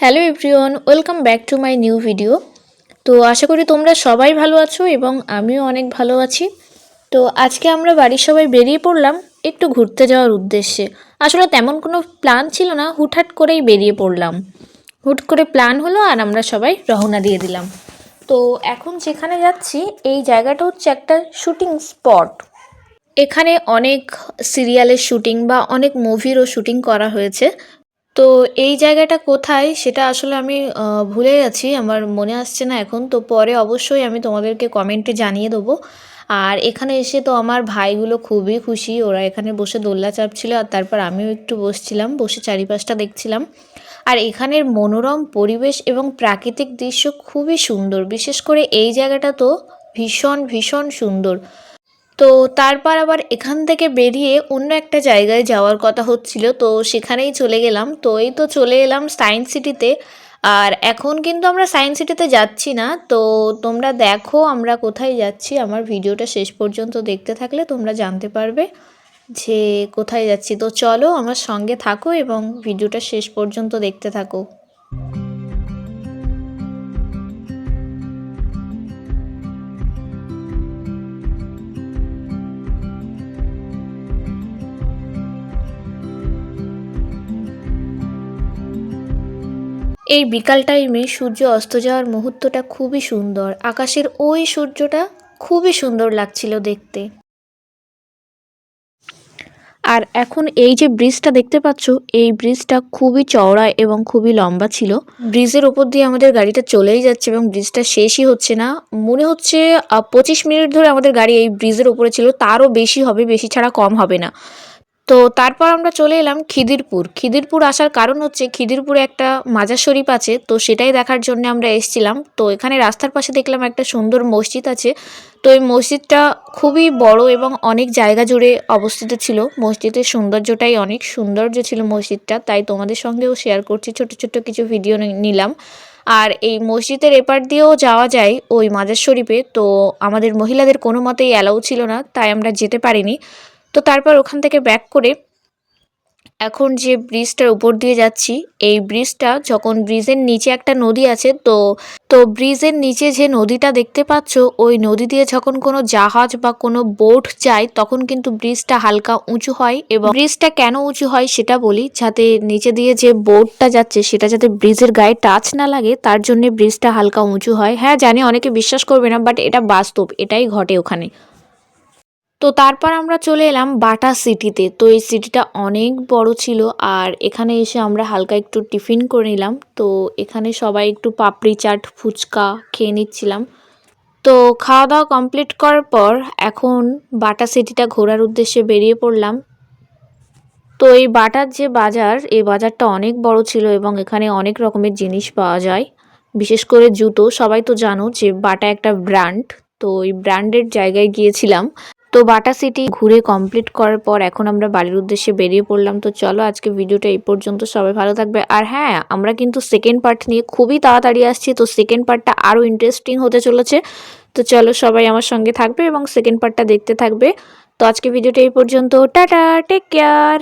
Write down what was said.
Hello everyone, welcome back to my new video. তো আশা করি তোমরা সবাই ভালো আছো এবং আমিও অনেক ভালো আছি। তো আজকে আমরা বাড়ির সবাই বেরিয়ে পড়লাম একটু ঘুরতে যাওয়ার উদ্দেশ্যে। আসলে তেমন কোনো প্ল্যান ছিল না, হুটহাট করেই বেরিয়ে পড়লাম। হুট করে প্ল্যান হলো আর আমরা সবাই রওনা দিয়ে দিলাম। তো এখন যেখানে যাচ্ছি এই জায়গাটা হচ্ছে একটা শুটিং স্পট। এখানে অনেক সিরিয়ালের শুটিং বা অনেক মুভিরও শুটিং করা হয়েছে। তো এই জায়গাটা কোথায় সেটা আসলে আমি ভুলে গেছি, আমার মনে আসছে না এখন। তো পরে অবশ্যই আমি তোমাদেরকে কমেন্টে জানিয়ে দেবো। আর এখানে এসে তো আমার ভাইগুলো খুবই খুশি, ওরা এখানে বসে দোলনা চাপছিল আর তারপর আমিও একটু বসছিলাম, বসে চারিপাশটা দেখছিলাম। আর এখানের মনোরম পরিবেশ এবং প্রাকৃতিক দৃশ্য খুবই সুন্দর, বিশেষ করে এই জায়গাটা তো ভীষণ ভীষণ সুন্দর। তো তারপর আবার এখান থেকে বেরিয়ে অন্য একটা জায়গায় যাওয়ার কথা হচ্ছিল, তো সেখানেই চলে গেলাম। তো এই তো চলে এলাম সায়েন্স সিটিতে। আর এখন কিন্তু আমরা সায়েন্স সিটিতে যাচ্ছি না, তো তোমরা দেখো আমরা কোথায় যাচ্ছি। আমার ভিডিওটা শেষ পর্যন্ত দেখতে থাকলে তোমরা জানতে পারবে যে কোথায় যাচ্ছি। তো চলো আমার সঙ্গে থাকো এবং ভিডিওটা শেষ পর্যন্ত দেখতে থাকো। এই বিকাল টাইমে সূর্য অস্ত যাওয়ার মুহূর্তটা খুবই সুন্দর, আকাশের ওই সূর্যটা খুবই সুন্দর লাগছিল দেখতে। আর এখন এই যে ব্রিজটা দেখতে পাচ্ছ, এই ব্রিজটা খুবই চওড়া এবং খুবই লম্বা ছিল। ব্রিজের ওপর দিয়ে আমাদের গাড়িটা চলেই যাচ্ছে এবং ব্রিজটা শেষই হচ্ছে না। মনে হচ্ছে 25 মিনিট ধরে আমাদের গাড়ি এই ব্রিজের ওপরে ছিল, তারও বেশি হবে, বেশি ছাড়া কম হবে না। তো তারপর আমরা চলে এলাম খিদিরপুর। খিদিরপুর আসার কারণ হচ্ছে খিদিরপুরে একটা মাজার শরীফ আছে, তো সেটাই দেখার জন্য আমরা এসেছিলাম। তো এখানে রাস্তার পাশে দেখলাম একটা সুন্দর মসজিদ আছে। তো এই মসজিদটা খুবই বড় এবং অনেক জায়গা জুড়ে অবস্থিত ছিল। মসজিদের সৌন্দর্যটাই অনেক সৌন্দর্য ছিল মসজিদটা, তাই তোমাদের সঙ্গেও শেয়ার করছি, ছোট ছোট কিছু ভিডিও নিলাম। আর এই মসজিদের এপার দিয়েও যাওয়া যায় ওই মাজার শরীফে, তো আমাদের মহিলাদের কোনো মতেই অ্যালাউ ছিল না, তাই আমরা যেতে পারিনি। তো তারপর ওখান থেকে ব্যাক করে এখন যে ব্রিজটার উপর দিয়ে যাচ্ছি, এই ব্রিজটা যখন ব্রিজের নিচে একটা নদী আছে, তো তো ব্রিজের নিচে যে নদীটা দেখতে পাচ্ছ, ওই নদী দিয়ে যখন কোনো জাহাজ বা কোনো বোট যায় তখন কিন্তু ব্রিজটা হালকা উঁচু হয়। এবং ব্রিজটা কেন উঁচু হয় সেটা বলি, যাতে নিচে দিয়ে যে বোটটা যাচ্ছে সেটা যাতে ব্রিজের গায়ে টাচ না লাগে, তার জন্য ব্রিজটা হালকা উঁচু হয়। হ্যাঁ জানি অনেকে বিশ্বাস করবে না, বাট এটা বাস্তব, এটাই ঘটে ওখানে। তো তারপর আমরা চলে এলাম বাটা সিটিতে। তো এই সিটিটা অনেক বড় ছিল আর এখানে এসে আমরা হালকা একটু টিফিন করে নিলাম। তো এখানে সবাই একটু পাপড়ি চাট ফুচকা খেয়ে নিচ্ছিলাম। তো খাওয়া দাওয়া কমপ্লিট করার পর এখন বাটা সিটিটা ঘোরার উদ্দেশ্যে বেরিয়ে পড়লাম। তো এই বাটার যে বাজার, এই বাজারটা অনেক বড় ছিল এবং এখানে অনেক রকমের জিনিস পাওয়া যায়, বিশেষ করে জুতো। সবাই তো জানো যে বাটা একটা ব্র্যান্ড, তো এই ব্র্যান্ডের জায়গায় গিয়েছিলাম। তো বাটা সিটি ঘুরে কমপ্লিট করার পর এখন আমরা বাড়ির উদ্দেশ্যে বেরিয়ে পড়লাম। তো চলো আজকে ভিডিওটা এই পর্যন্ত, সবাই ভালো থাকবে। আর হ্যাঁ, আমরা কিন্তু সেকেন্ড পার্ট নিয়ে খুবই তাড়াতাড়ি আসছি, তো সেকেন্ড পার্টটা আরও ইন্টারেস্টিং হতে চলেছে। তো চলো সবাই আমার সঙ্গে থাকবে এবং সেকেন্ড পার্টটা দেখতে থাকবে। তো আজকে ভিডিওটা এই পর্যন্ত, টাটা, টেক কেয়ার।